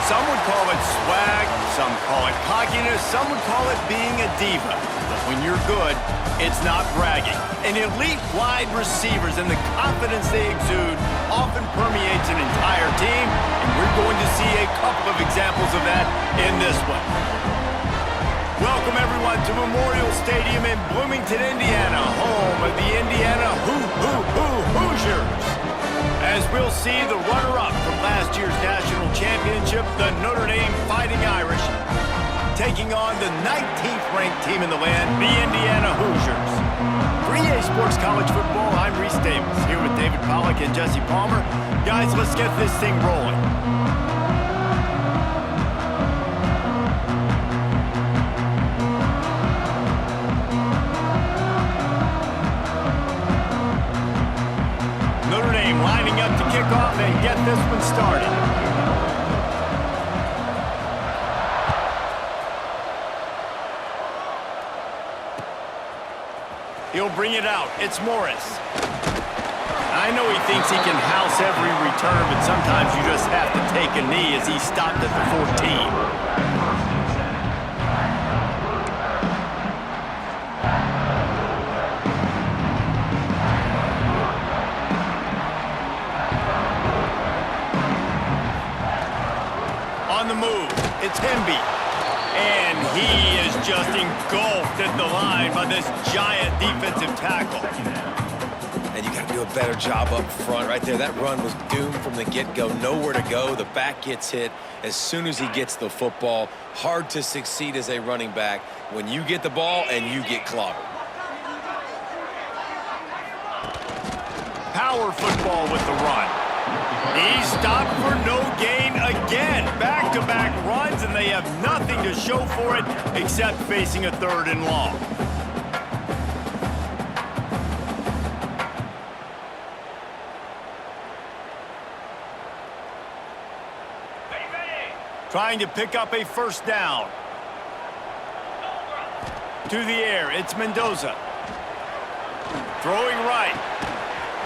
Some would call it swag, some call it cockiness, some would call it being a diva. But when you're good, it's not bragging. And elite wide receivers and the confidence they exude often permeates an entire team, and we're going to see a couple of examples of that in this one. Welcome, everyone, to Memorial Stadium in Bloomington, Indiana, home of the Indiana Hoosiers. As we'll see the runner-up from last year's national championship, the Notre Dame Fighting Irish, taking on the 19th-ranked team in the land, the Indiana Hoosiers. For EA Sports College Football, I'm Reese Davis, here with David Pollack and Jesse Palmer. Guys, let's get this thing rolling. Notre Dame lining up to kick off and get this one started. He'll bring it out. It's Morris. I know he thinks he can house every return, but sometimes you just have to take a knee as he stopped at the 14. On the move, it's Hemby. And he is just engulfed at the line by this giant defensive tackle. And you got to do a better job up front right there. That run was doomed from the get-go. Nowhere to go. The back gets hit as soon as he gets the football. Hard to succeed as a running back when you get the ball and you get clobbered. Power football with the run. He stopped for no gain again. Back-to-back runs, and they have nothing to show for it except facing a 3rd and long. Trying to pick up a 1st down. To the air, it's Mendoza. Throwing right.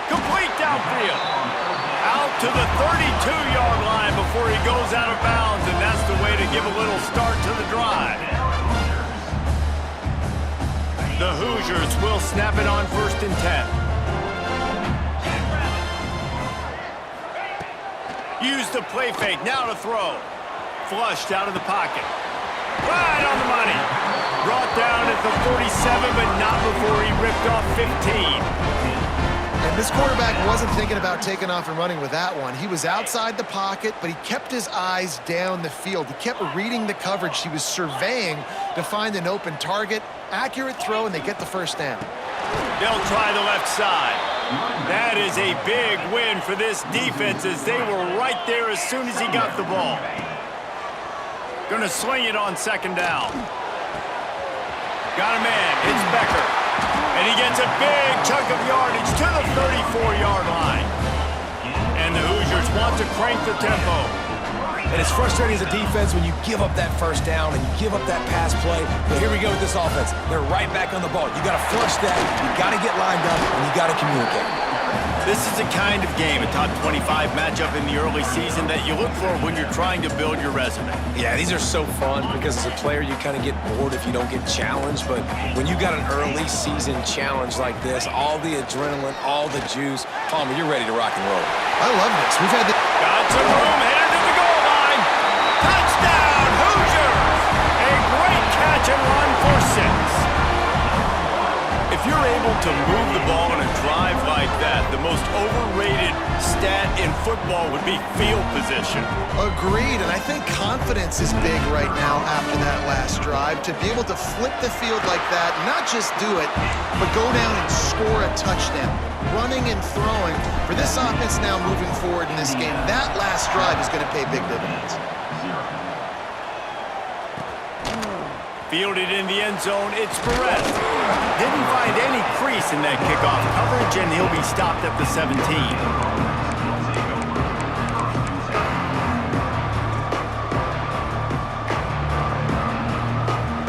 Complete downfield. Out to the 32-yard line before he goes out of bounds, and that's the way to give a little start to the drive. The Hoosiers will snap it on 1st and 10. Use the play fake, now to throw. Flushed out of the pocket. Right on the money. Brought down at the 47, but not before he ripped off 15. And this quarterback wasn't thinking about taking off and running with that one. He was outside the pocket, but he kept his eyes down the field. He kept reading the coverage. He was surveying to find an open target. Accurate throw, and they get the 1st down. They'll try the left side. That is a big win for this defense as they were right there as soon as he got the ball. Gonna sling it on 2nd down. Got a man. It's Becker. And he gets a big chunk of yardage to the 34-yard line. And the Hoosiers want to crank the tempo. And it's frustrating as a defense when you give up that 1st down and you give up that pass play. But here we go with this offense. They're right back on the ball. You got to flush that. You got to get lined up, and you got to communicate. This is the kind of game, a top 25 matchup in the early season that you look for when you're trying to build your resume. Yeah, these are so fun because as a player, you kind of get bored if you don't get challenged. But when you got an early season challenge like this, all the adrenaline, all the juice, Palmer, you're ready to rock and roll. I love this. We've had the... Got some room, headed to the goal line. Touchdown, Hoosiers! A great catch and run for 6. If you're able to move the ball in a drive like that, the most overrated stat in football would be field position. Agreed, and I think confidence is big right now after that last drive. To be able to flip the field like that, not just do it, but go down and score a touchdown. Running and throwing. For this offense now moving forward in this game, that last drive is going to pay big dividends. Fielded in the end zone, it's Perez. Didn't find any crease in that kickoff coverage, and he'll be stopped at the 17.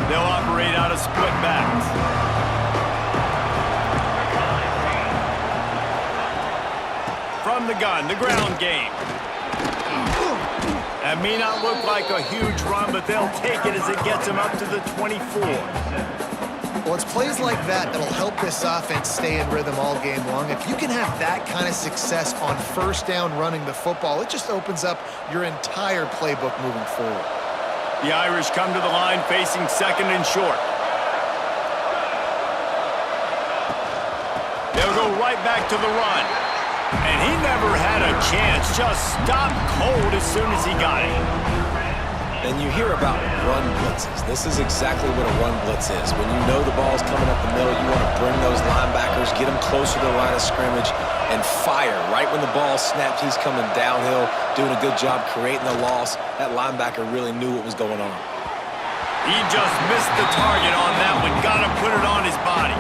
They'll operate out of split backs. From the gun, the ground game. That may not look like a huge run, but they'll take it as it gets them up to the 24. Well, it's plays like that that'll help this offense stay in rhythm all game long. If you can have that kind of success on first down running the football, it just opens up your entire playbook moving forward. The Irish come to the line facing second and short. They'll go right back to the run. And he never had a chance, just stopped cold as soon as he got it. And you hear about run blitzes. This is exactly what a run blitz is. When you know the ball's coming up the middle, you want to bring those linebackers, get them closer to the line of scrimmage, and fire. Right when the ball snapped, he's coming downhill, doing a good job creating the loss. That linebacker really knew what was going on. He just missed the target on that one. Got to put it on his body.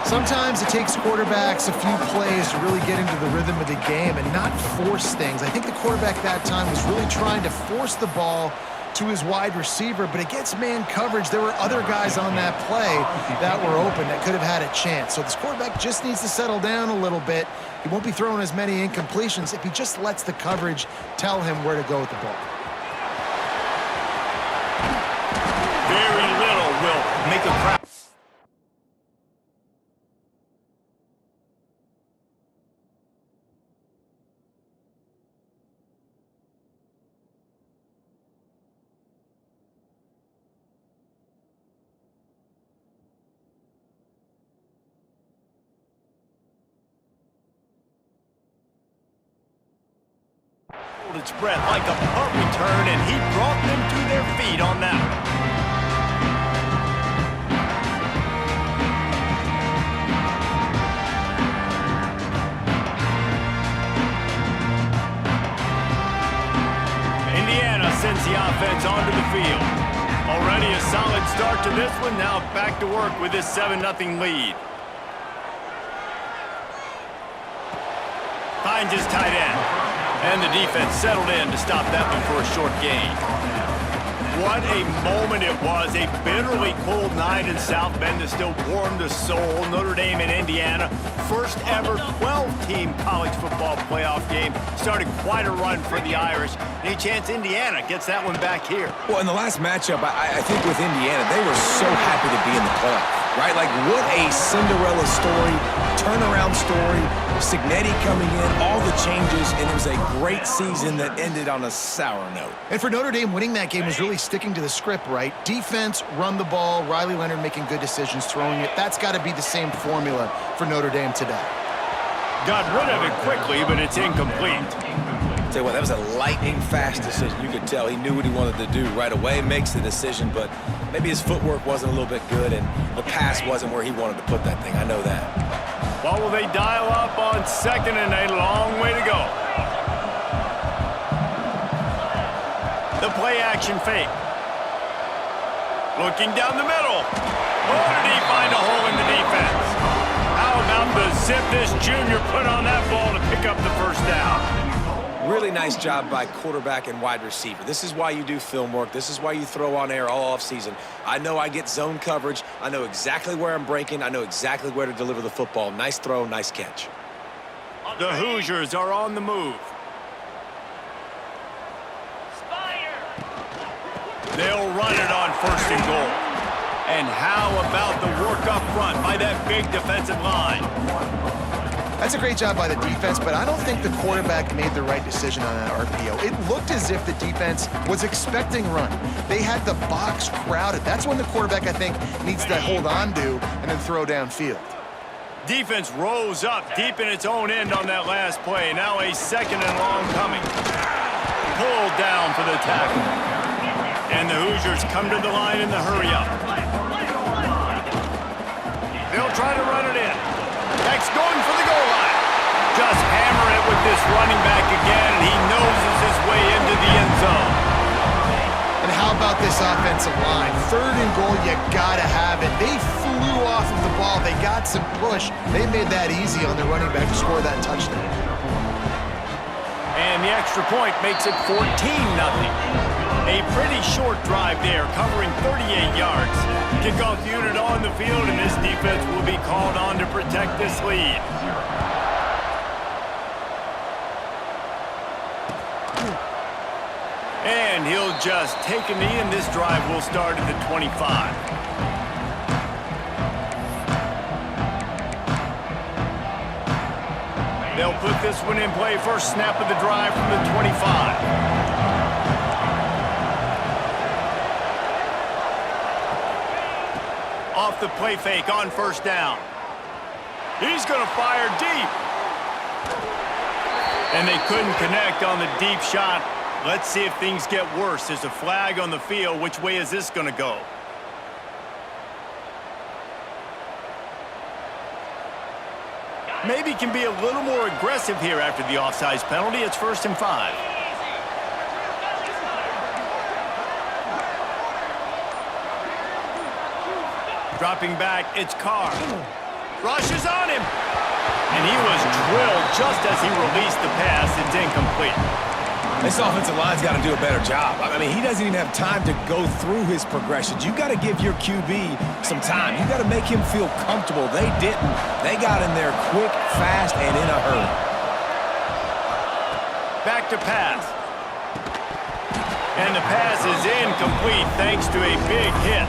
Sometimes it takes quarterbacks a few plays to really get into the rhythm of the game and not force things. I think the quarterback that time was really trying to force the ball to his wide receiver, but against man coverage, there were other guys on that play that were open that could have had a chance. So this quarterback just needs to settle down a little bit. He won't be throwing as many incompletions if he just lets the coverage tell him where to go with the ball. Very little will make a crowd. Its breath like a punt return, and he brought them to their feet on that one. Indiana sends the offense onto the field. Already a solid start to this one. Now back to work with this 7-0 lead. Finds his tight end. And the defense settled in to stop that one for a short gain. What a moment it was. A bitterly cold night in South Bend that still warmed the soul. Notre Dame and Indiana, first ever 12-team college football playoff game. Started quite a run for the Irish. Any chance Indiana gets that one back here? Well, in the last matchup, I think with Indiana, they were so happy to be in the playoff, right? Like, what a Cinderella story, turnaround story. Signetti coming in, all the changes, and it was a great season that ended on a sour note. And for Notre Dame, winning that game was really sticking to the script, right? Defense, run the ball, Riley Leonard making good decisions, throwing it. That's got to be the same formula for Notre Dame today. Got rid of it quickly, but it's incomplete. Tell you what, that was a lightning-fast decision. You could tell he knew what he wanted to do right away, makes the decision, but maybe his footwork wasn't a little bit good, and the pass wasn't where he wanted to put that thing. I know that. Well, will they dial up on second and a long way to go? The play-action fake. Looking down the middle. Oh, did he find a hole in the defense? How about the zip this junior put on that ball to pick up the first down? Really nice job by quarterback and wide receiver. This is why you do film work. This is why you throw on air all offseason. I know I get zone coverage. I know exactly where I'm breaking. I know exactly where to deliver the football. Nice throw, nice catch. The Hoosiers are on the move. They'll run it on first and goal. And how about the work up front by that big defensive line? That's a great job by the defense, but I don't think the quarterback made the right decision on that RPO. It looked as if the defense was expecting run. They had the box crowded. That's when the quarterback, I think, needs to hold on to and then throw downfield. Defense rose up deep in its own end on that last play. Now a second and long coming. Pulled down for the tackle. And the Hoosiers come to the line in the hurry up. They'll try to run it in. Next, going for the goal line. Just hammer it with this running back again, and he noses his way into the end zone. And how about this offensive line? Third and goal, you gotta have it. They flew off of the ball. They got some push. They made that easy on their running back to score that touchdown. And the extra point makes it 14-0. A pretty short drive there, covering 38 yards. Kickoff unit on the field, and this defense will be called on to protect this lead. And he'll just take a knee, and this drive will start at the 25. They'll put this one in play. First snap of the drive from the 25. Off the play fake on first down. He's going to fire deep. And they couldn't connect on the deep shot. Let's see if things get worse. There's a flag on the field. Which way is this going to go? Maybe can be a little more aggressive here after the offsides penalty. It's 1st and 5. Dropping back, it's Carr. Rushes on him. And he was drilled just as he released the pass. It's incomplete. This offensive line's got to do a better job. I mean, he doesn't even have time to go through his progressions. You got to give your QB some time. You got to make him feel comfortable. They didn't. They got in there quick, fast, and in a hurry. Back to pass. And the pass is incomplete thanks to a big hit.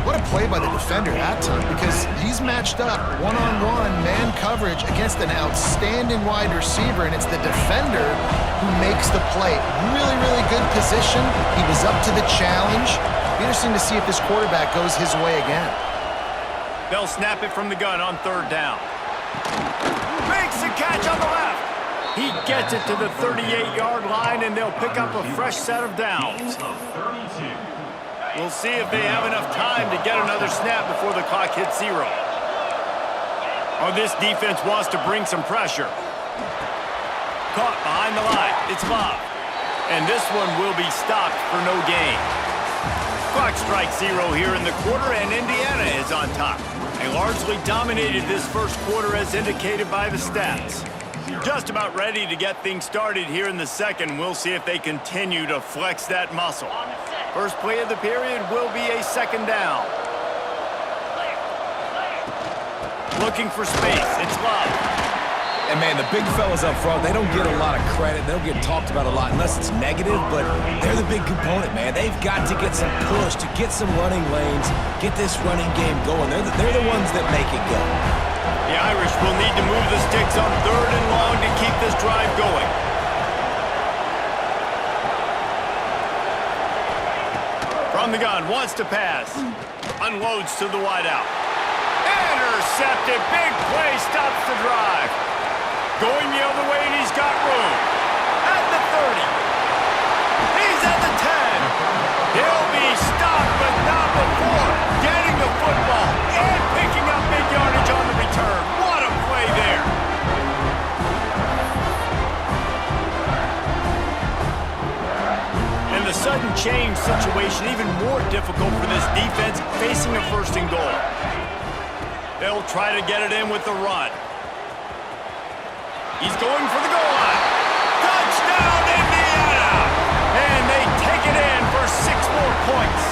What a play by the defender that time, because he's matched up one-on-one man coverage against an outstanding wide receiver, and it's the defender who makes the play. Really, really good position. He was up to the challenge. Be interesting to see if this quarterback goes his way again. They'll snap it from the gun on 3rd down. Makes the catch on the left. He gets it to the 38-yard line, and they'll pick up a fresh set of downs. We'll see if they have enough time to get another snap before the clock hits 0. Oh, this defense wants to bring some pressure. Caught behind the line. It's Love. And this one will be stopped for no gain. Clock strikes 0 here in the quarter, and Indiana is on top. They largely dominated this first quarter as indicated by the stats. Just about ready to get things started here in the second. We'll see if they continue to flex that muscle. First play of the period will be a 2nd down. Looking for space. It's Love. And, man, the big fellas up front, they don't get a lot of credit. They don't get talked about a lot unless it's negative, but they're the big component, man. They've got to get some push, to get some running lanes, get this running game going. They're the ones that make it go. The Irish will need to move the sticks on 3rd and long to keep this drive going. From the gun, wants to pass. Unloads to the wideout. Intercepted. Big play stops the drive. Going the other way, and he's got room. At the 30. He's at the 10. He'll be stopped, but not before getting the football and picking up big yardage on the return. What a play there. And the sudden change situation even more difficult for this defense facing a 1st and goal. They'll try to get it in with the run. He's going for the goal line. Touchdown, Indiana! And they take it in for 6 more points.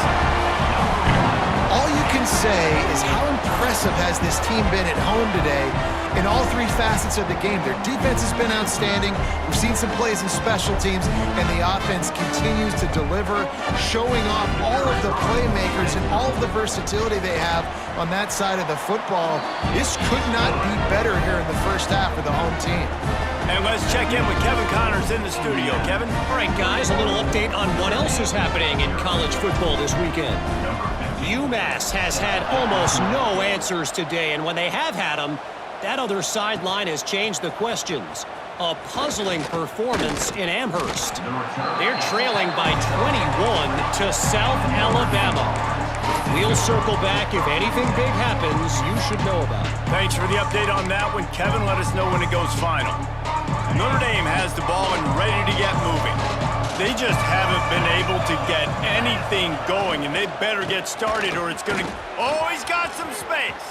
All you can say is how impressive has this team been at home today in all 3 facets of the game. Their defense has been outstanding. We've seen some plays in special teams, and the offense continues to deliver, showing off all of the playmakers and all of the versatility they have on that side of the football. This could not be better here in the first half for the home team. And let's check in with Kevin Connors in the studio. Kevin? All right, guys, a little update on what else is happening in college football this weekend. UMass has had almost no answers today, and when they have had them, that other sideline has changed the questions. A puzzling performance in Amherst. They're trailing by 21 to South Alabama. We'll circle back. If anything big happens, you should know about it. Thanks for the update on that one, Kevin. Let us know when it goes final. Notre Dame has the ball and ready to get moving. They just haven't been able to get anything going, and they better get started or it's going to... Oh, he's got some space.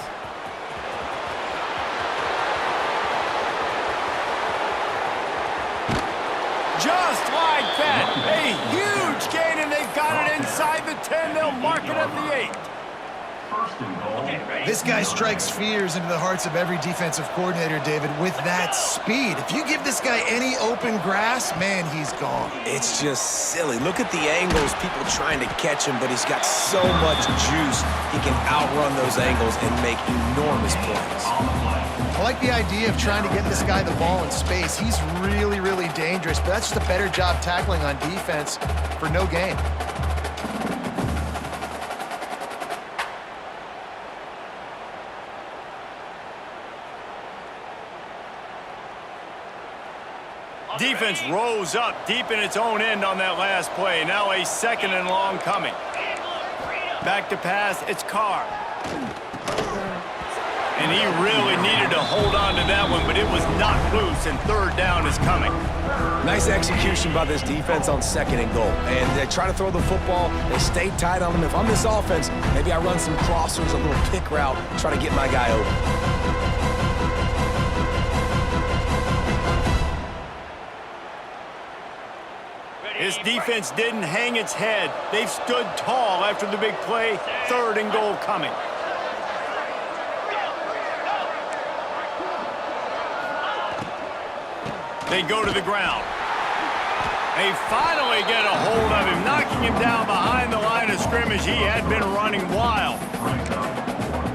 Just like that. A huge gain, and they've got it inside the 10. They'll mark it at the 8. This guy strikes fears into the hearts of every defensive coordinator, David, with that speed. If you give this guy any open grass, man, he's gone. It's just silly. Look at the angles, people trying to catch him, but he's got so much juice. He can outrun those angles and make enormous plays. I like the idea of trying to get this guy the ball in space. He's really, really dangerous, but that's just a better job tackling on defense for no gain. Defense rose up deep in its own end on that last play. Now a 2nd and long coming. Back to pass, it's Carr. And he really needed to hold on to that one, but it was knocked loose, and 3rd down is coming. Nice execution by this defense on 2nd and goal. And they try to throw the football. They stay tight on them. If I'm this offense, maybe I run some crossers, a little pick route, try to get my guy over. This defense didn't hang its head. They've stood tall after the big play. 3rd and goal coming. They go to the ground. They finally get a hold of him, knocking him down behind the line of scrimmage. He had been running wild.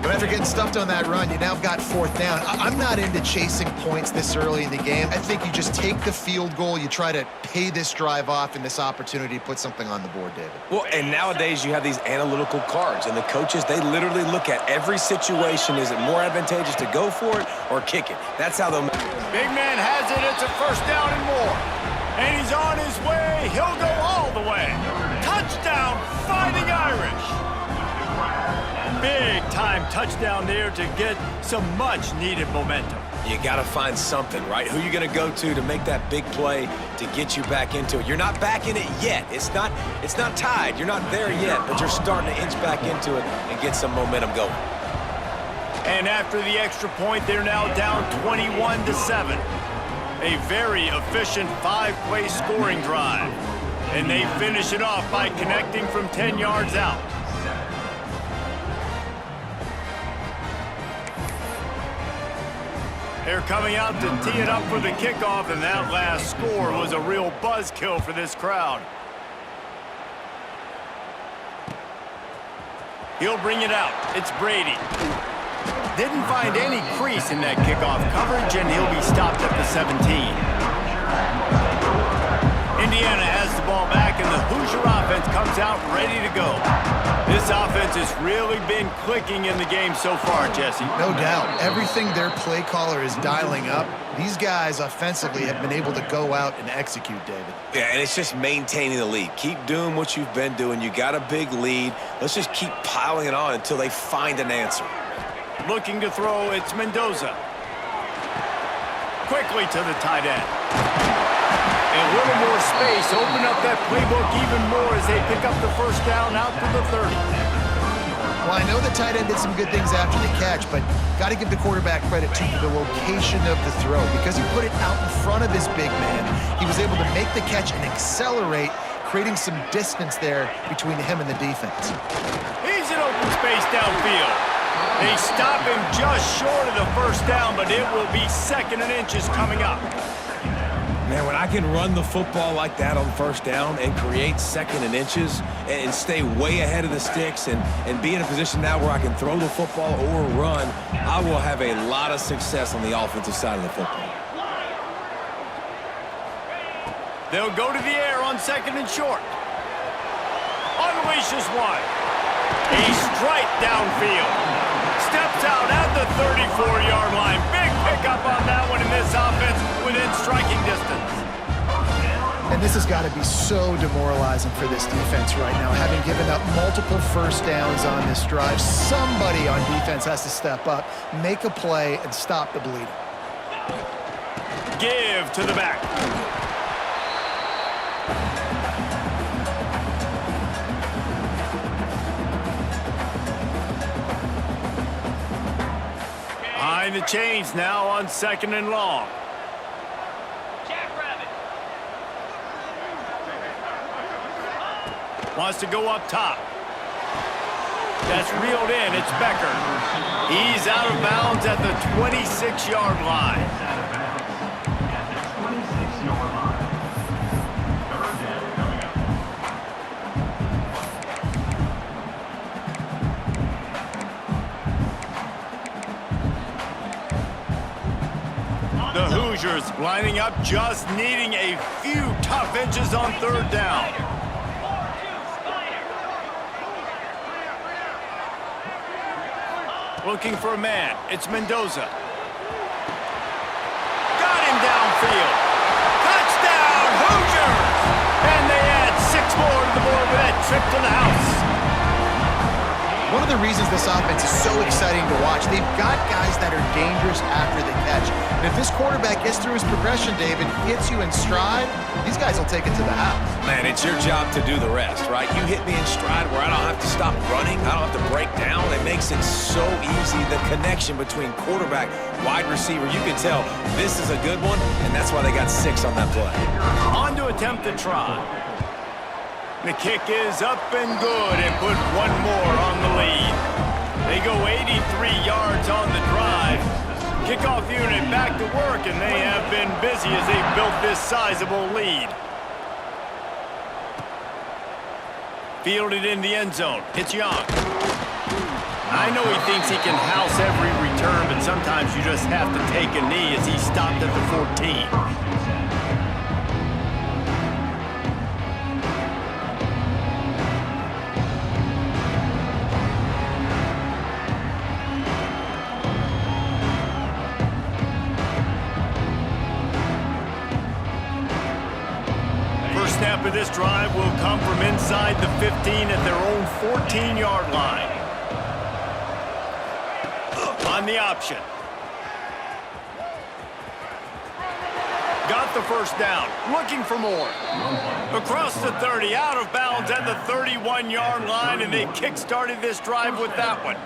But after getting stuffed on that run, you now got 4th down. I'm not into chasing points this early in the game. I think you just take the field goal, you try to pay this drive off, and this opportunity to put something on the board, David. Well, and nowadays you have these analytical cards, and the coaches, they literally look at every situation. Is it more advantageous to go for it or kick it? That's how they'll... Big man has it. It's a 1st down and more. And he's on his way. He'll go all the way. Touchdown, Fighting Irish. Big-time touchdown there to get some much-needed momentum. You got to find something, right? Who you going to go to make that big play to get you back into it? You're not back in it yet. It's not tied. You're not there yet, but you're starting to inch back into it and get some momentum going. And after the extra point, they're now down 21-7. A very efficient 5-play scoring drive. And they finish it off by connecting from 10 yards out. They're coming out to tee it up for the kickoff, and that last score was a real buzzkill for this crowd. He'll bring it out. It's Brady. Didn't find any crease in that kickoff coverage, and he'll be stopped at the 17. Indiana has the ball back, and the Hoosier offense comes out ready to go. This offense has really been clicking in the game so far, Jesse. No doubt. Everything their play caller is dialing up, these guys offensively have been able to go out and execute, David. Yeah, and it's just maintaining the lead. Keep doing what you've been doing. You got a big lead. Let's just keep piling it on until they find an answer. Looking to throw, it's Mendoza. Quickly to the tight end. A little more space, open up that playbook even more as they pick up the 1st down out to the 30. Well, I know the tight end did some good things after the catch, but got to give the quarterback credit, too, for the location of the throw. Because he put it out in front of his big man, he was able to make the catch and accelerate, creating some distance there between him and the defense. He's in open space downfield. They stop him just short of the 1st down, but it will be 2nd and inches coming up. Man, when I can run the football like that on 1st down and create 2nd and inches and stay way ahead of the sticks and be in a position now where I can throw the football or run, I will have a lot of success on the offensive side of the football. They'll go to the air on 2nd and short. Unleashes one. A strike downfield. Steps out at the 34-yard line. Big pickup on that one in this offense within striking distance. And this has got to be so demoralizing for this defense right now, having given up multiple 1st downs on this drive. Somebody on defense has to step up, make a play, and stop the bleeding. Give to the back. Behind the chains now on 2nd and long. Wants to go up top. That's reeled in. It's Becker. He's out of bounds at the 26-yard line. The Hoosiers lining up, just needing a few tough inches on third down. Looking for a man. It's Mendoza. Got him downfield. Touchdown, Hoosiers! And they add 6 more to the board with that trip to the house. One of the reasons this offense is so exciting to watch, they've got guys that are dangerous after the catch. And if this quarterback gets through his progression, David, hits you in stride, these guys will take it to the house. Man, it's your job to do the rest, right? You hit me in stride where I don't have to stop running. I don't have to break down. It makes it so easy. The connection between quarterback, wide receiver, you can tell this is a good one, and that's why they got 6 on that play. On to attempt the try. The kick is up and good and put 1 more on the lead. They go 83 yards on the drive. Kickoff unit back to work, and they have been busy as they built this sizable lead. Fielded in the end zone. It's Young. I know he thinks he can house every return, but sometimes you just have to take a knee as he stopped at the 14. Snap of this drive will come from inside the 15 at their own 14-yard line. On the option. Got the first down. Looking for more. Across the 30, out of bounds at the 31-yard line, and they kick-started this drive with that one.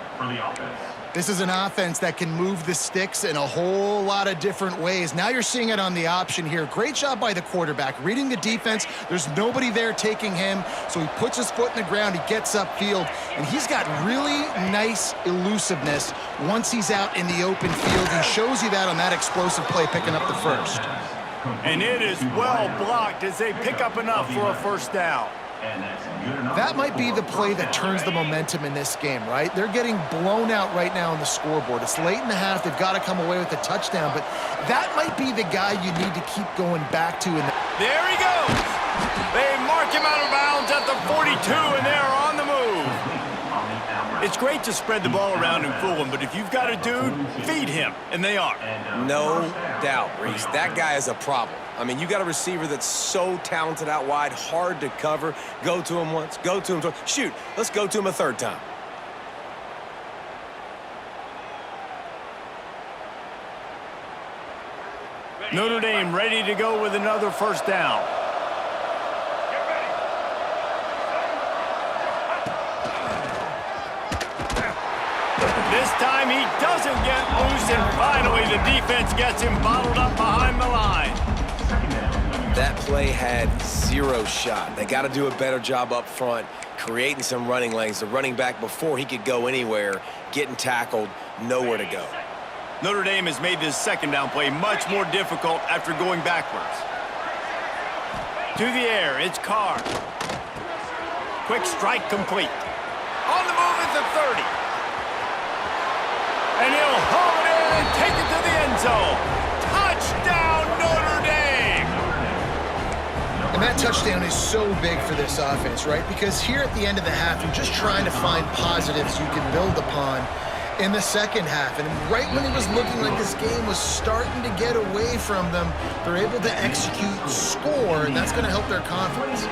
This is an offense that can move the sticks in a whole lot of different ways. Now you're seeing it on the option here. Great job by the quarterback. Reading the defense, there's nobody there taking him, so he puts his foot in the ground, he gets upfield, and he's got really nice elusiveness once he's out in the open field. He shows you that on that explosive play, picking up the first. And it is well blocked as they pick up enough for a first down. That might be the play that turns the momentum in this game, right? They're getting blown out right now on the scoreboard. It's late in the half. They've got to come away with a touchdown, but that might be the guy you need to keep going back to. There he goes. They mark him out of bounds at the 42, and they're on the move. It's great to spread the ball around and fool him, but if you've got a dude, feed him, and they are. No doubt, Reese. That guy is a problem. I mean, you got a receiver that's so talented out wide, hard to cover. Go to him once, go to him twice. Shoot, let's go to him a third time. Notre Dame ready to go with another first down. This time he doesn't get loose, and finally the defense gets him bottled up behind the line. That play had 0 shot. They got to do a better job up front, creating some running lanes. The running back, before he could go anywhere, getting tackled, nowhere to go. Notre Dame has made this second down play much more difficult after going backwards. To the air, it's Carr. Quick strike complete. On the move at the 30. And he'll haul it in and take it to the end zone. Touchdown, Notre Dame! And that touchdown is so big for this offense, right? Because here at the end of the half, you're just trying to find positives you can build upon in the second half. And right when it was looking like this game was starting to get away from them, they're able to execute, score, and that's going to help their confidence.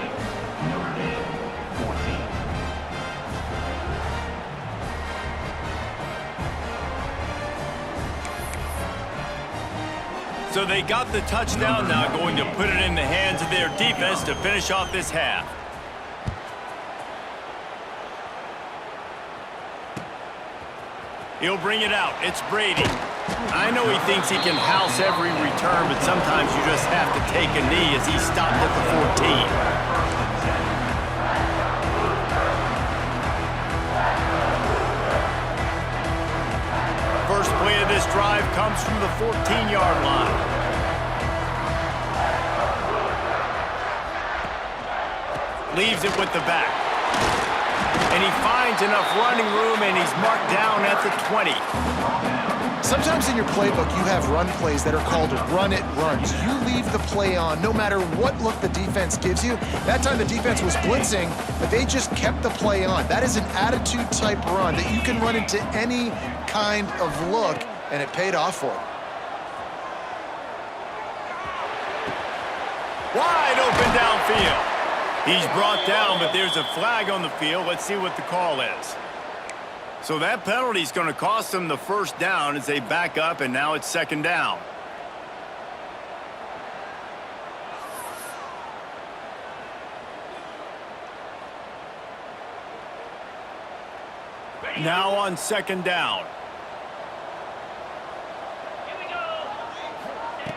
So they got the touchdown, now going to put it in the hands of their defense to finish off this half. He'll bring it out. It's Brady. I know he thinks he can house every return, but sometimes you just have to take a knee as he stopped at the 14. 14 drive comes from the 14-yard line. Leaves it with the back. And he finds enough running room, and he's marked down at the 20. Sometimes in your playbook, you have run plays that are called run-it runs. You leave the play on no matter what look the defense gives you. That time the defense was blitzing, but they just kept the play on. That is an attitude-type run that you can run into any kind of look, and it paid off for him. Wide open downfield. He's brought down, but there's a flag on the field. Let's see what the call is. So that penalty is going to cost them the first down as they back up, and now it's second down. Now on second down.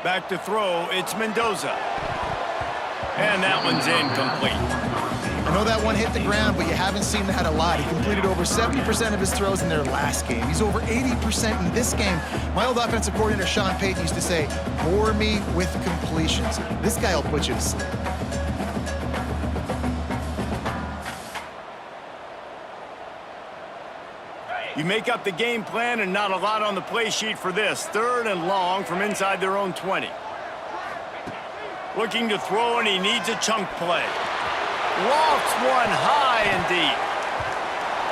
Back to throw, it's Mendoza. And that one's incomplete. I know that one hit the ground, but you haven't seen that a lot. He completed over 70% of his throws in their last game. He's over 80% in this game. My old offensive coordinator, Sean Payton, used to say, bore me with completions. This guy will put you to sleep. You make up the game plan and not a lot on the play sheet for this. Third and long from inside their own 20. Looking to throw, and he needs a chunk play. Lofts one high and deep.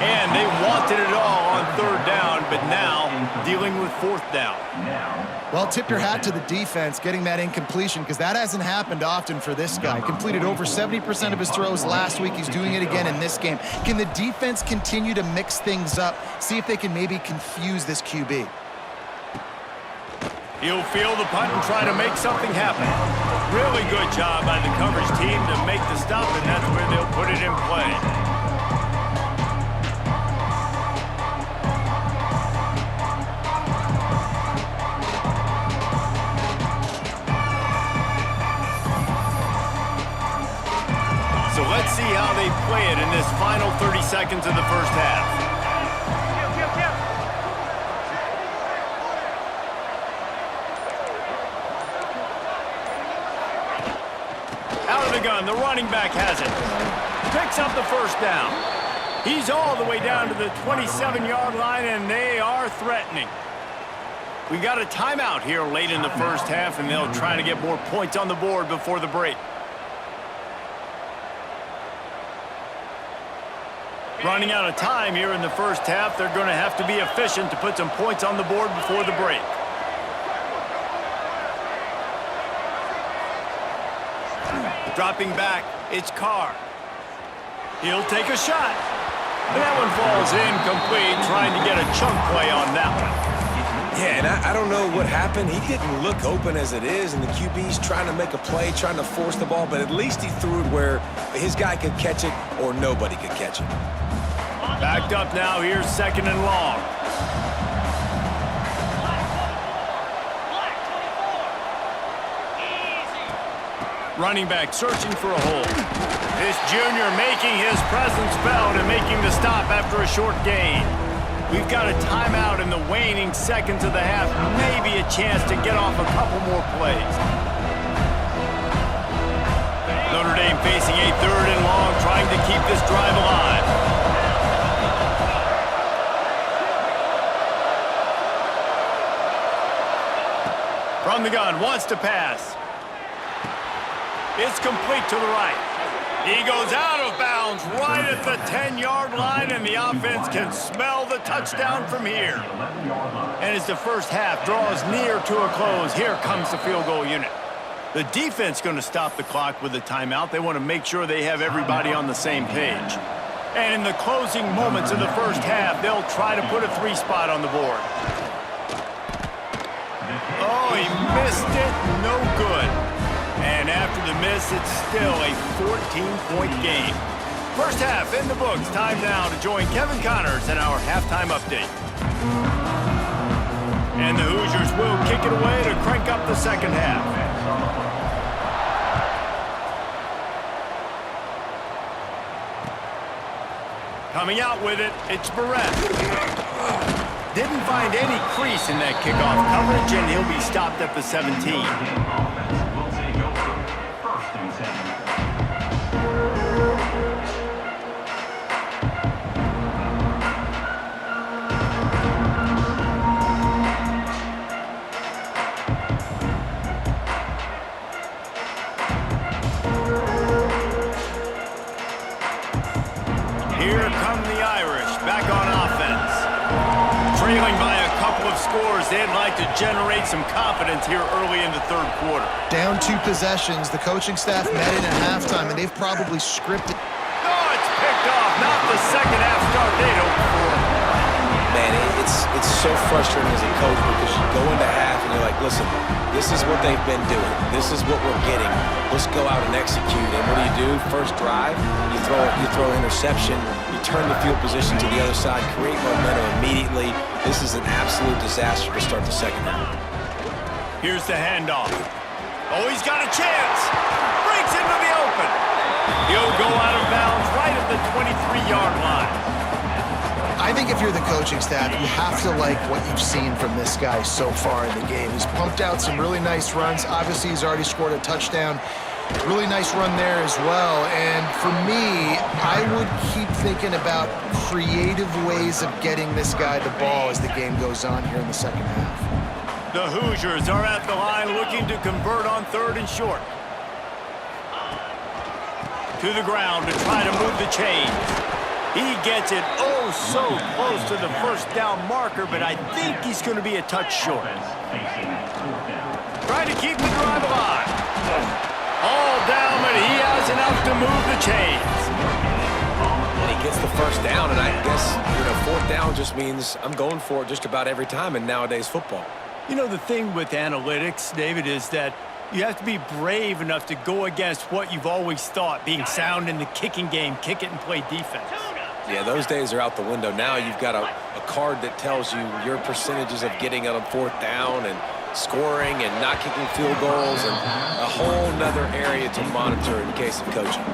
And they wanted it all on third down, but now dealing with fourth down. Well, tip your hat to the defense getting that incompletion, because that hasn't happened often for this guy. Completed over 70% of his throws last week. He's doing it again in this game. Can the defense continue to mix things up? See if they can maybe confuse this QB. He'll field the punt and try to make something happen. Really good job by the coverage team to make the stop, and that's where they'll put it in play. So let's see how they play it in this final 30 seconds of the first half. Out of the gun, the running back has it. Picks up the first down. He's all the way down to the 27-yard line, and they are threatening. We got a timeout here late in the first half, and they'll try to get more points on the board before the break. Running out of time here in the first half. They're going to have to be efficient to put some points on the board before the break. Dropping back, it's Carr. He'll take a shot. That one falls incomplete, trying to get a chunk play on that one. Yeah, and I don't know what happened. He didn't look open as it is, and the QB's trying to make a play, trying to force the ball, but at least he threw it where his guy could catch it or nobody could catch it. Backed up now, here's second and long. Running back searching for a hole. This junior making his presence felt and making the stop after a short gain. We've got a timeout in the waning seconds of the half. Maybe a chance to get off a couple more plays. Notre Dame facing a third and long, trying to keep this drive alive. From the gun, wants to pass. It's complete to the right. He goes out of bounds right at the 10-yard line, and the offense can smell the touchdown from here. And as the first half draws near to a close, here comes the field goal unit. The defense going to stop the clock with a timeout. They want to make sure they have everybody on the same page. And in the closing moments of the first half, they'll try to put a 3 spot on the board. Oh, he missed it. No good. And after the miss, it's still a 14-point game. First half in the books. Time now to join Kevin Connors in our halftime update. And the Hoosiers will kick it away to crank up the second half. Coming out with it, it's Barrett. Didn't find any crease in that kickoff coverage, and he'll be stopped at the 17. Here come the Irish, back on offense. Trailing by a couple of scores, they'd like to generate some confidence here early in the third quarter. Down 2 possessions, the coaching staff met in at halftime, and they've probably scripted. Oh, it's picked off, not the second half start they'd hoped for. Man, it's so frustrating as a coach because you go into half and you're like, listen, this is what they've been doing. This is what we're getting. Let's go out and execute. And what do? First drive, you throw an interception, you turn the field position to the other side, create momentum immediately. This is an absolute disaster to start the second half. Here's the handoff. Oh, he's got a chance. Breaks into the open. He'll go out of bounds right at the 23-yard line. I think if you're the coaching staff, you have to like what you've seen from this guy so far in the game. He's pumped out some really nice runs. Obviously, he's already scored a touchdown. Really nice run there as well. And for me, I would keep thinking about creative ways of getting this guy the ball as the game goes on here in the second half. The Hoosiers are at the line looking to convert on 3rd and short. To the ground to try to move the chains. He gets it oh so close to the first down marker, but I think he's going to be a touch short. Trying to keep the drive alive. All down, but he has enough to move the chains. And he gets the first down, and I guess, 4th down just means I'm going for it just about every time in nowadays football. You know, the thing with analytics, David, is that you have to be brave enough to go against what you've always thought, being sound in the kicking game, kick it and play defense. Yeah, those days are out the window. Now you've got a card that tells you your percentages of getting on 4th down and scoring and not kicking field goals and a whole nother area to monitor in case of coaching.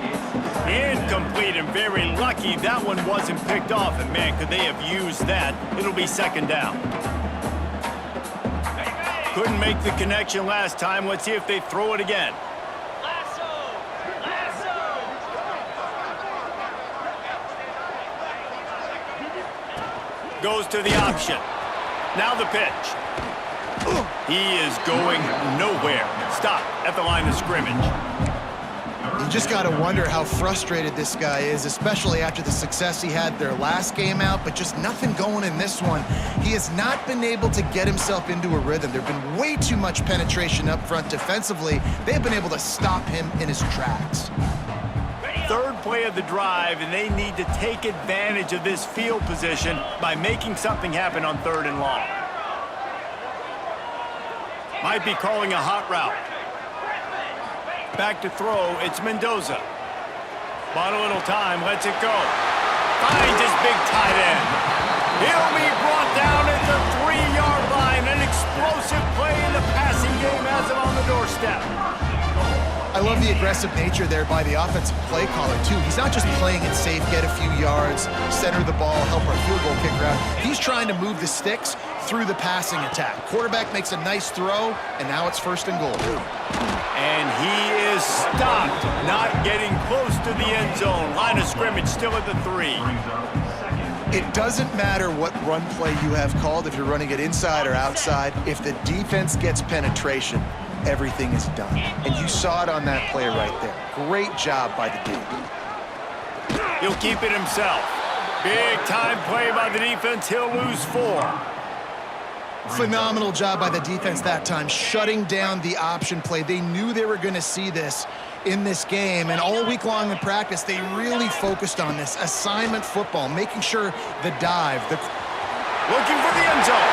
Incomplete, and very lucky that one wasn't picked off. And, man, could they have used that? It'll be 2nd down. Couldn't make the connection last time. Let's see if they throw it again. Goes to the option. Now the pitch. He is going nowhere. Stop at the line of scrimmage. You just got to wonder how frustrated this guy is, especially after the success he had their last game out, but just nothing going in this one. He has not been able to get himself into a rhythm. There's been way too much penetration up front defensively. They've been able to stop him in his tracks. 3rd play of the drive, and they need to take advantage of this field position by making something happen on 3rd and long. Might be calling a hot route. Back to throw, it's Mendoza. Bought a little time, lets it go. Finds his big tight end. He'll be brought down at the 3-yard line. An explosive play in the passing game has him on the doorstep. I love the aggressive nature there by the offensive play caller, too. He's not just playing it safe, get a few yards, center the ball, help our field goal kicker out. He's trying to move the sticks through the passing attack. Quarterback makes a nice throw, and now it's 1st and goal. And he is stopped, not getting close to the end zone. Line of scrimmage still at the 3. It doesn't matter what run play you have called, if you're running it inside or outside. If the defense gets penetration, everything is done. And you saw it on that play right there. Great job by the D. He'll keep it himself. Big time play by the defense. He'll lose 4. Phenomenal job by the defense that time, shutting down the option play. They knew they were going to see this in this game, and all week long in practice, they really focused on this assignment football, making sure the dive, looking for the end zone,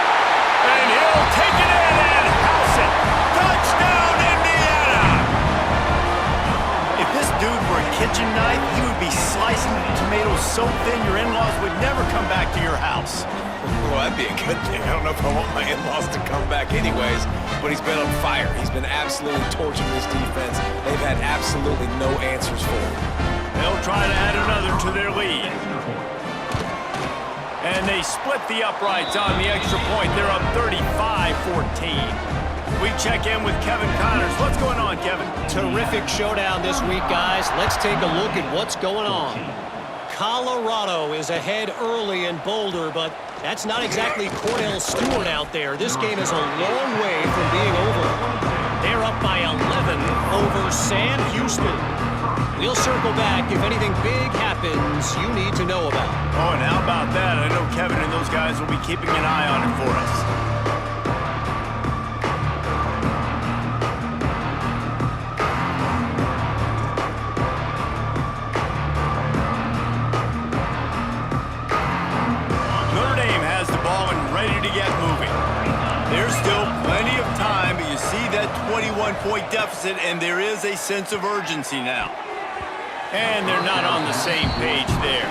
and he'll take it in and house it. Touchdown, Indiana! If this dude were a kitchen knife, he would be slicing the tomatoes so thin your in-laws would never come back to your house. Well, that'd be a good thing. I don't know if I want my in-laws to come back anyways, but he's been on fire. He's been absolutely torching this defense. They've had absolutely no answers for him. They'll try to add another to their lead. And they split the uprights on the extra point. They're up 35-14. We check in with Kevin Connors. What's going on, Kevin? Terrific showdown this week, guys. Let's take a look at what's going on. Colorado is ahead early in Boulder, but that's not exactly Cordell Stewart out there. This game is a long way from being over. They're up by 11 over Sam Houston. We'll circle back if anything big happens you need to know about. Oh, and how about that? I know Kevin and those guys will be keeping an eye on it for us. Notre Dame has the ball and ready to get moving. There's still plenty of time, but you see that 21-point deficit, and there is a sense of urgency now. And they're not on the same page there.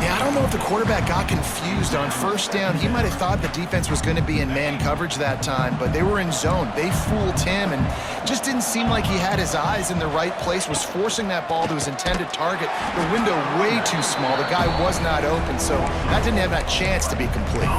Yeah, I don't know if the quarterback got confused on first down. He might have thought the defense was going to be in man coverage that time, but they were in zone. They fooled him and just didn't seem like he had his eyes in the right place, was forcing that ball to his intended target. The window way too small. The guy was not open, so that didn't have that chance to be complete.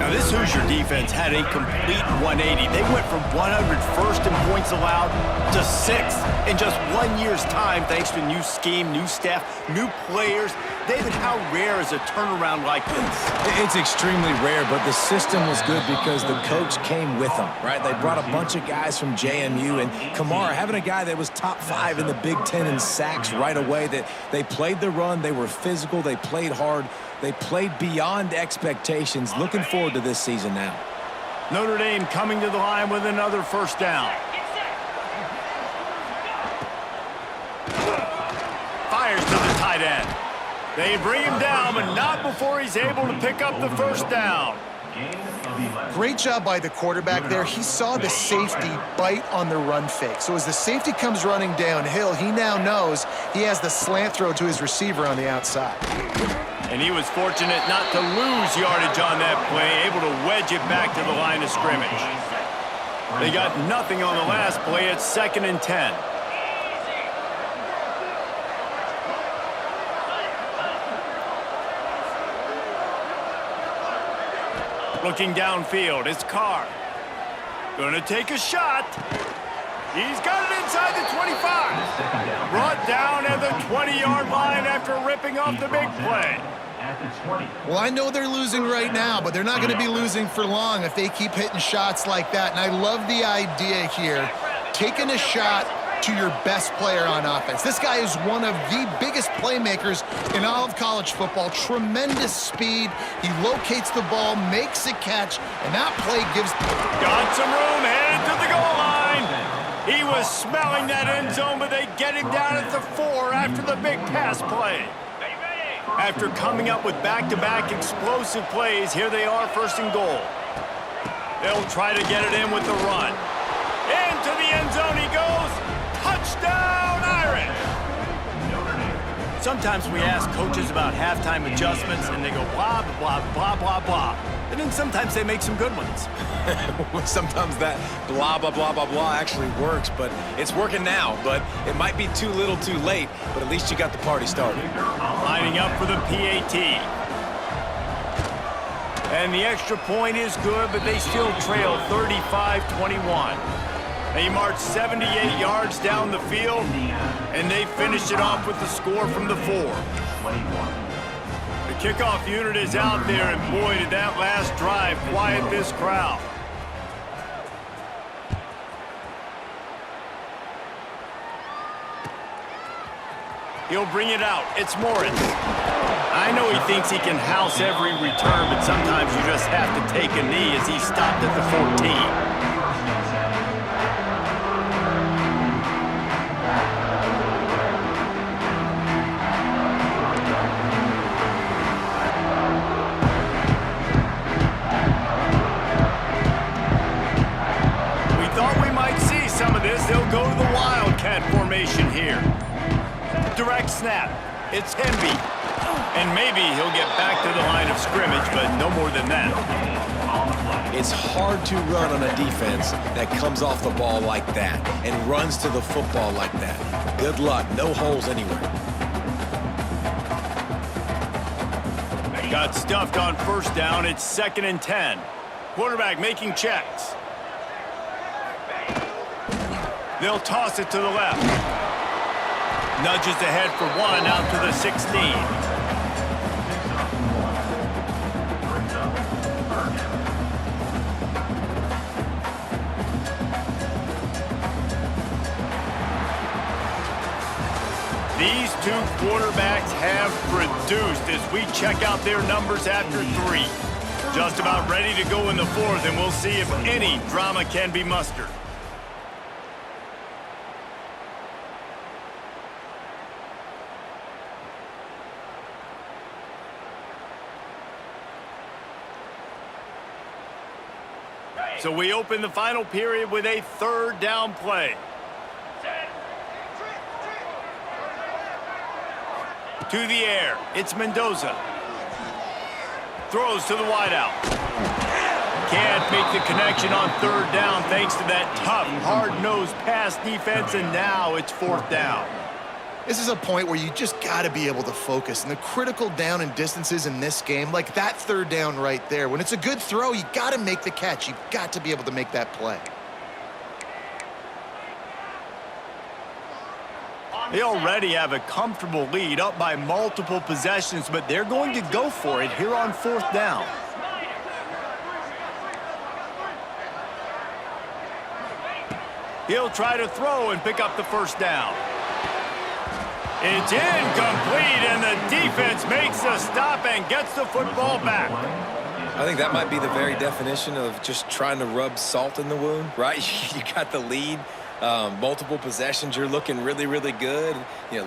Now, this Hoosier defense had a complete 180. They went from 101st in points allowed to 6th in just 1 year's time, thanks to new scheme, new staff, new players. David, how rare is a turnaround like this? It's extremely rare, but the system was good because the coach came with them, right? They brought a bunch of guys from JMU, and Kamara, having a guy that was top 5 in the Big Ten in sacks right away, that they played the run, they were physical, they played hard, they played beyond expectations. Looking forward to this season now. Notre Dame coming to the line with another first down. Fires to the tight end. They bring him down, but not before he's able to pick up the first down. Great job by the quarterback there. He saw the safety bite on the run fake. So as the safety comes running downhill, he now knows he has the slant throw to his receiver on the outside. And he was fortunate not to lose yardage on that play, able to wedge it back to the line of scrimmage. They got nothing on the last play. It's 2nd and 10. Looking downfield, it's Carr. Gonna take a shot. He's got it inside the 25. Brought down at the 20-yard line after ripping off the big play. Well, I know they're losing right now, but they're not going to be losing for long if they keep hitting shots like that. And I love the idea here, taking a shot to your best player on offense. This guy is one of the biggest playmakers in all of college football. Tremendous speed. He locates the ball, makes a catch, and that play gives... Got some room, headed to the goal line. He was smelling that end zone, but they get him down at the 4 after the big pass play. After coming up with back-to-back explosive plays, here they are, 1st and goal. They'll try to get it in with the run. Into the end zone he goes. Touchdown, Irish! Sometimes we ask coaches about halftime adjustments, and they go blah, blah, blah, blah, blah. And then sometimes they make some good ones. Sometimes that blah, blah, blah, blah, blah actually works, but it's working now. But it might be too little too late, but at least you got the party started. Lining up for the PAT. And the extra point is good, but they still trail 35-21. They marched 78 yards down the field, and they finished it off with the score from the 4. The kickoff unit is out there, and boy, did that last drive quiet this crowd. He'll bring it out. It's Morris. I know he thinks he can house every return, but sometimes you just have to take a knee as he stopped at the 14. Some of this, they'll go to the Wildcat formation here. Direct snap. It's Hemby. And maybe he'll get back to the line of scrimmage, but no more than that. It's hard to run on a defense that comes off the ball like that and runs to the football like that. Good luck. No holes anywhere. Got stuffed on first down. It's 2nd and 10. Quarterback making checks. They'll toss it to the left. Nudges ahead for 1 out to the 16. These two quarterbacks have produced as we check out their numbers after 3. Just about ready to go in the 4th, and we'll see if any drama can be mustered. So we open the final period with a 3rd down play. To the air, it's Mendoza. Throws to the wideout. Can't make the connection on 3rd down thanks to that tough, hard-nosed pass defense, and now it's 4th down. This is a point where you just got to be able to focus. And the critical down and distances in this game, like that 3rd down right there, when it's a good throw, you got to make the catch. You've got to be able to make that play. They already have a comfortable lead, up by multiple possessions, but they're going to go for it here on 4th down. He'll try to throw and pick up the 1st down. It's incomplete, and the defense makes a stop and gets the football back. I think that might be the very definition of just trying to rub salt in the wound, right? You got the lead. Multiple possessions, you're looking really, really good,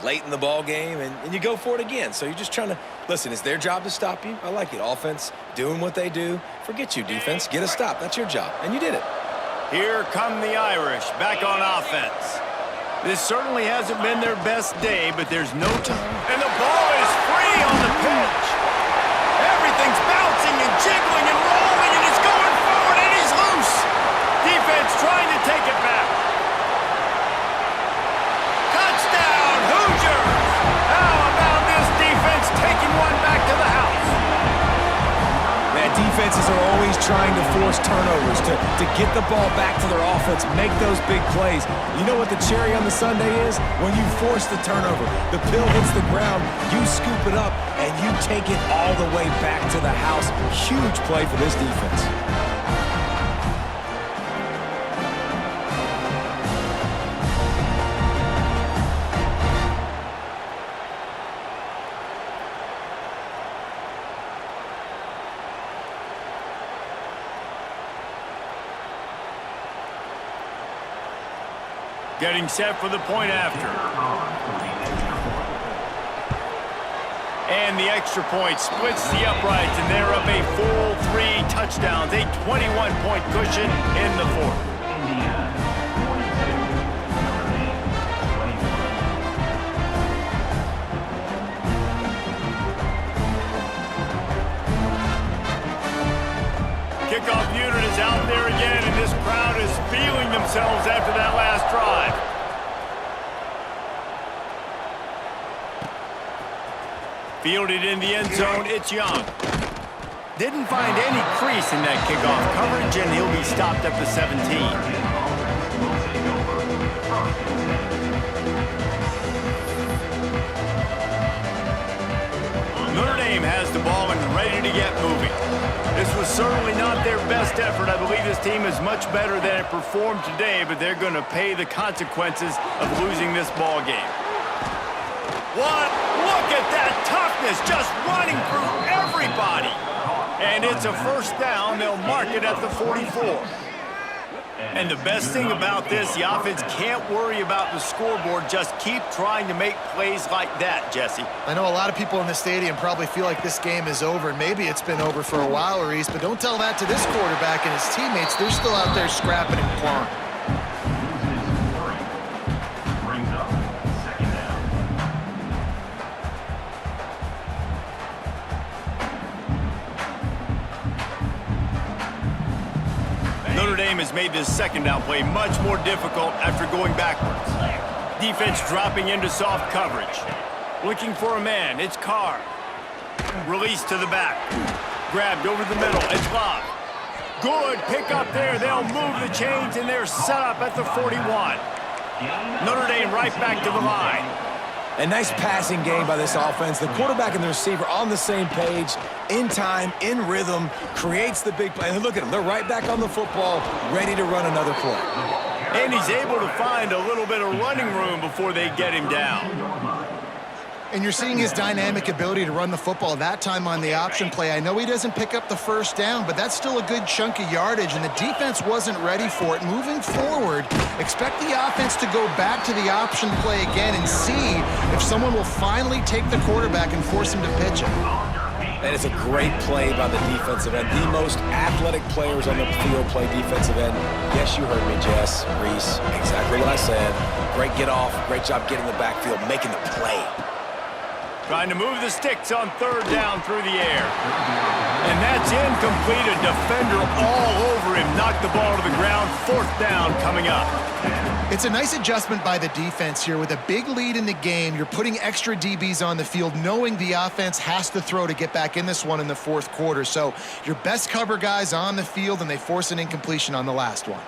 late in the ball game, and you go for it again. So you're just trying to, listen, it's their job to stop you. I like it. Offense, doing what they do. Forget you, defense. Get a stop. That's your job, and you did it. Here come the Irish, back on offense. This certainly hasn't been their best day, but there's no time. And the ball is free on the pitch. Everything's bouncing and jiggling and rolling, and it's going forward, and he's loose. Defense trying to take it back. Defenses are always trying to force turnovers to get the ball back to their offense, make those big plays. You know what the cherry on the sundae is? When you force the turnover, the pill hits the ground, you scoop it up, and you take it all the way back to the house. Huge play for this defense. Getting set for the point after. And the extra point splits the uprights, and they're up a full 3 touchdowns, a 21-point cushion in the 4th. Kickoff unit is out there again, and this crowd is feeling themselves after that last drive. Fielded in the end zone, it's Young. Didn't find any crease in that kickoff coverage, and he'll be stopped at the 17. Notre Dame has the ball and ready to get moving. This was certainly not their best effort. I believe this team is much better than it performed today, but they're going to pay the consequences of losing this ball game. What? Look at that toughness, just running through everybody. And it's a 1st down. They'll mark it at the 44. And the best thing about this, the offense can't worry about the scoreboard. Just keep trying to make plays like that, Jesse. I know a lot of people in the stadium probably feel like this game is over, and maybe it's been over for a while, Reese, but don't tell that to this quarterback and his teammates. They're still out there scrapping and clawing. Notre Dame has made this 2nd down play much more difficult after going backwards. Defense dropping into soft coverage. Looking for a man, it's Carr. Release to the back. Grabbed over the middle. It's locked. Good pick up there. They'll move the chains, and they're set up at the 41. Notre Dame right back to the line. A nice passing game by this offense. The quarterback and the receiver on the same page, in time, in rhythm, creates the big play. And look at them. They're right back on the football, ready to run another play. And he's able to find a little bit of running room before they get him down. And you're seeing his dynamic ability to run the football that time on the option play. I know he doesn't pick up the first down, but that's still a good chunk of yardage, and the defense wasn't ready for it. Moving forward, expect the offense to go back to the option play again and see if someone will finally take the quarterback and force him to pitch it. That is a great play by the defensive end. The most athletic players on the field play defensive end. Yes, you heard me, Jess, Reese. Exactly what I said. Great get off. Great job getting the backfield, making the play. Trying to move the sticks on third down through the air. And that's incomplete. A defender all over him. Knocked the ball to the ground. Fourth down coming up. It's a nice adjustment by the defense here. With a big lead in the game, you're putting extra DBs on the field, knowing the offense has to throw to get back in this one in the fourth quarter. So your best cover guys on the field, and they force an incompletion on the last one.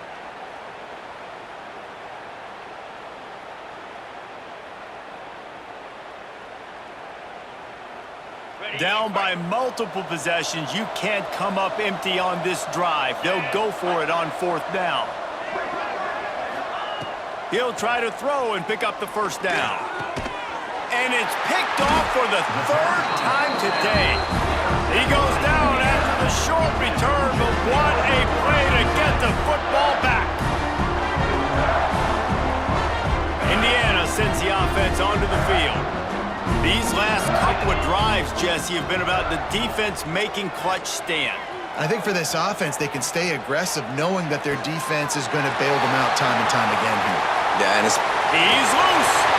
Down by multiple possessions. You can't come up empty on this drive. They'll go for it on fourth down. He'll try to throw and pick up the first down. And it's picked off for the third time today. He goes down after the short return, but what a play to get the football back. Indiana sends the offense onto the field. These last couple of drives, Jesse, have been about the defense making clutch stand. I think for this offense, they can stay aggressive knowing that their defense is going to bail them out time and time again here. Yeah, and He's loose.